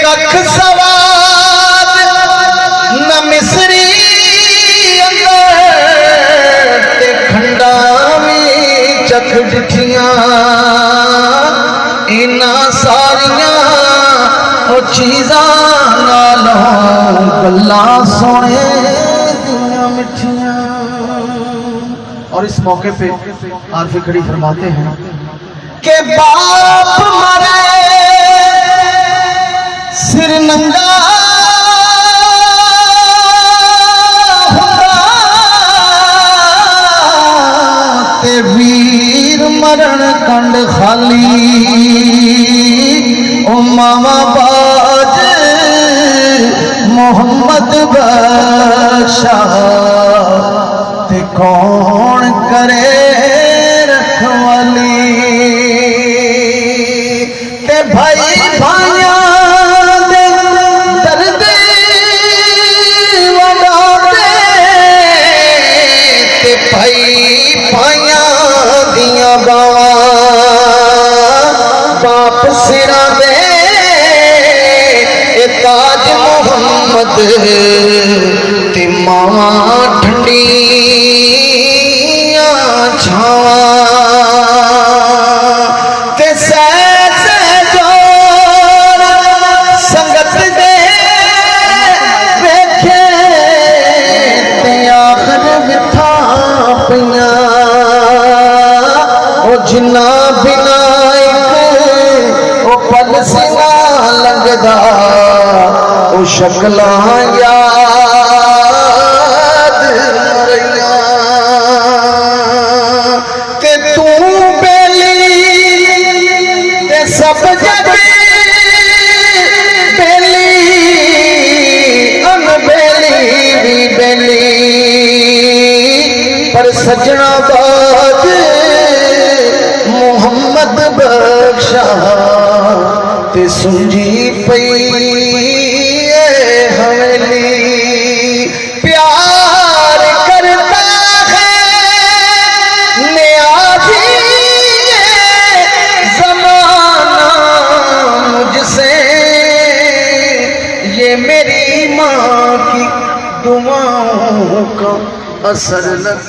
कख सवाद न मिसरी ते खंडा भी चख डिठियां इना सारियां ओ चीज़ां नालों गल्लां सोने दियां मिठियां। और इस मौके पे आरफी खड़ी फरमाते हैं कि बाप मरे सिर नंगा ते वीर मरण कंड खाली ओ मामा बाज मोहम्मद बख्शा ते कौन करे रखवाली ते भाई भाइया दे दर्द वडाते ते भाई भाइया दियां बावां बाप सिरा दे ए ताज मोहम्मद ते मावा ठंडी ते संगत दे वेखे ते आखर विथा पिया ओ जिन्ना बिना एक ओ पल सिना लगदा ओ शक्लां याद रहियां ते तू बेली ते सब जग बेली अनबेली भी बेली पर सजना बाज मोहम्मद बख्शा ते सुंजी पई हवेली प्यार करता है न्याजी ज़माना मुझसे ये मेरी माँ की दुआओं का असर लग